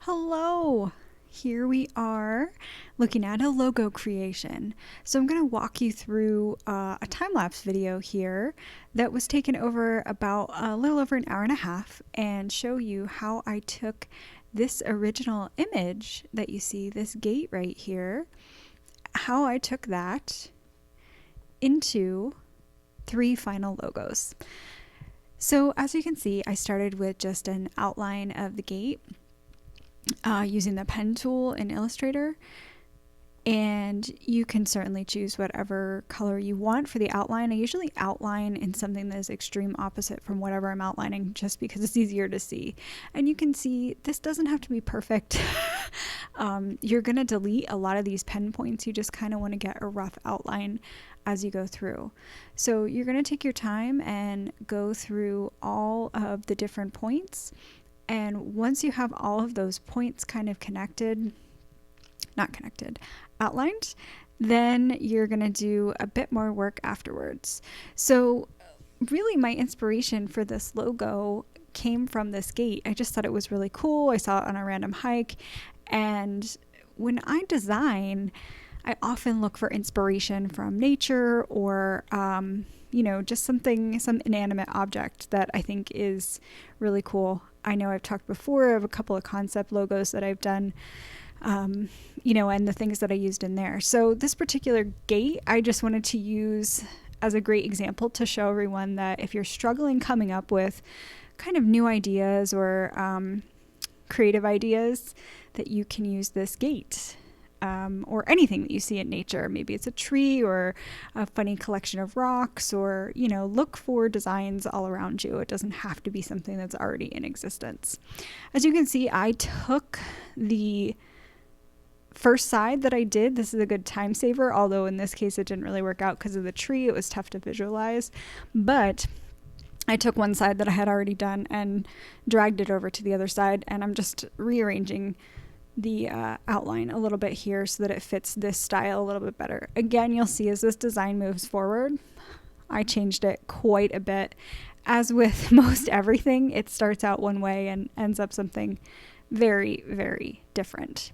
Hello! Here we are looking at a logo creation. So I'm going to walk you through a time-lapse video here that was taken over about a little over an hour and a half and show you how I took this original image that you see, this gate right here, how I took that into 3 final logos. So as you can see, I started with just an outline of the gate using the pen tool in Illustrator, and you can certainly choose whatever color you want for the outline. I usually outline in something that is extreme opposite from whatever I'm outlining just because it's easier to see. And you can see this doesn't have to be perfect. You're going to delete a lot of these pen points. You just kind of want to get a rough outline as you go through. So you're going to take your time and go through all of the different points. And once you have all of those points kind of outlined, then you're going to do a bit more work afterwards. So really my inspiration for this logo came from this gate. I just thought it was really cool. I saw it on a random hike. And when I design, I often look for inspiration from nature or, just some inanimate object that I think is really cool. I know I've talked before of a couple of concept logos that I've done, and the things that I used in there. So this particular gate, I just wanted to use as a great example to show everyone that if you're struggling coming up with kind of new ideas or creative ideas, that you can use this gate. Or anything that you see in nature. Maybe it's a tree or a funny collection of rocks, or, look for designs all around you. It doesn't have to be something that's already in existence. As you can see, I took the first side that I did. This is a good time saver, although in this case it didn't really work out because of the tree. It was tough to visualize. But I took one side that I had already done and dragged it over to the other side, and I'm just rearranging the outline a little bit here so that it fits this style a little bit better. Again, you'll see as this design moves forward, I changed it quite a bit. As with most everything, it starts out one way and ends up something very, very different.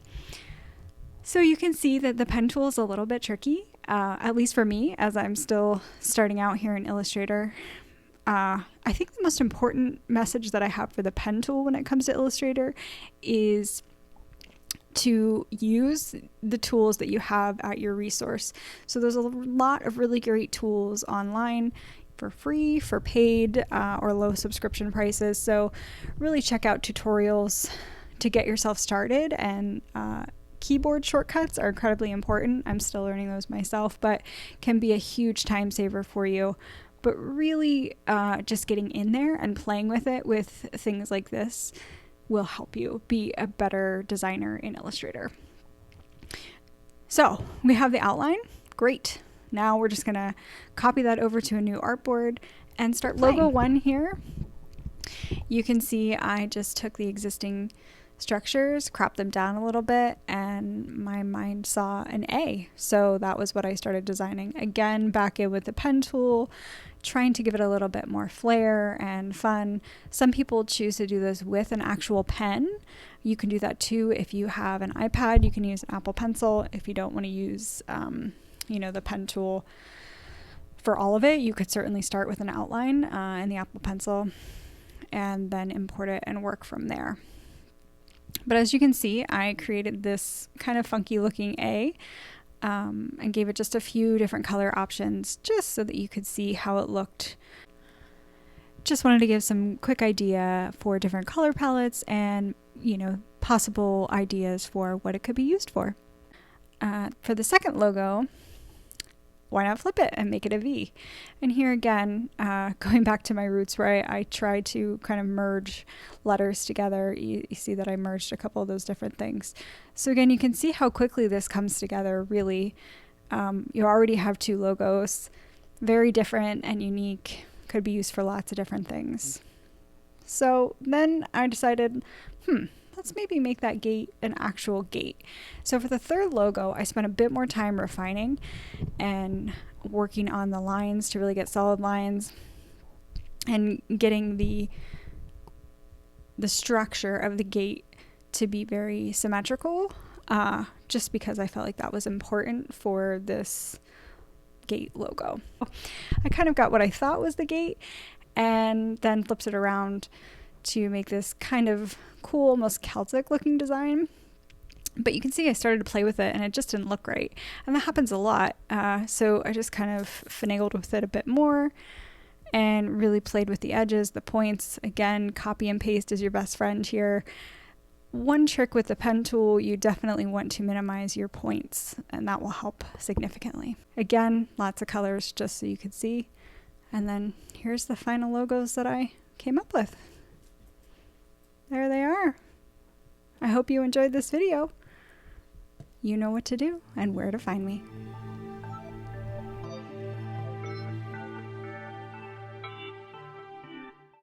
So you can see that the pen tool is a little bit tricky, at least for me, as I'm still starting out here in Illustrator. I think the most important message that I have for the pen tool when it comes to Illustrator is to use the tools that you have at your resource. So there's a lot of really great tools online for free, for paid, or low subscription prices. So really check out tutorials to get yourself started, and keyboard shortcuts are incredibly important. I'm still learning those myself, but can be a huge time saver for you. But really just getting in there and playing with it with things like this will help you be a better designer in Illustrator. So we have the outline. Great. Now we're just going to copy that over to a new artboard and start playing. Logo 1 here. You can see I just took the existing structures, cropped them down a little bit, and my mind saw an A. So that was what I started designing. Again, back in with the pen tool, trying to give it a little bit more flair and fun. Some people choose to do this with an actual pen. You can do that too. If you have an iPad, you can use an Apple Pencil. If you don't want to use, the pen tool for all of it, you could certainly start with an outline in the Apple Pencil and then import it and work from there. But as you can see, I created this kind of funky looking A. And gave it just a few different color options just so that you could see how it looked. Just wanted to give some quick idea for different color palettes and, possible ideas for what it could be used for. For the second logo, why not flip it and make it a V? And here again, going back to my roots where I tried to kind of merge letters together, you see that I merged a couple of those different things. So again, you can see how quickly this comes together, really. You already have 2 logos, very different and unique, could be used for lots of different things. So then I decided, let's maybe make that gate an actual gate. So for the third logo, I spent a bit more time refining and working on the lines to really get solid lines and getting the structure of the gate to be very symmetrical, just because I felt like that was important for this gate logo. I kind of got what I thought was the gate and then flips it around to make this kind of cool, almost Celtic looking design. But you can see I started to play with it and it just didn't look right. And that happens a lot. So I just kind of finagled with it a bit more and really played with the edges, the points. Again, copy and paste is your best friend here. One trick with the pen tool, you definitely want to minimize your points, and that will help significantly. Again, lots of colors just so you can see. And then here's the final logos that I came up with. There they are. I hope you enjoyed this video. You know what to do and where to find me.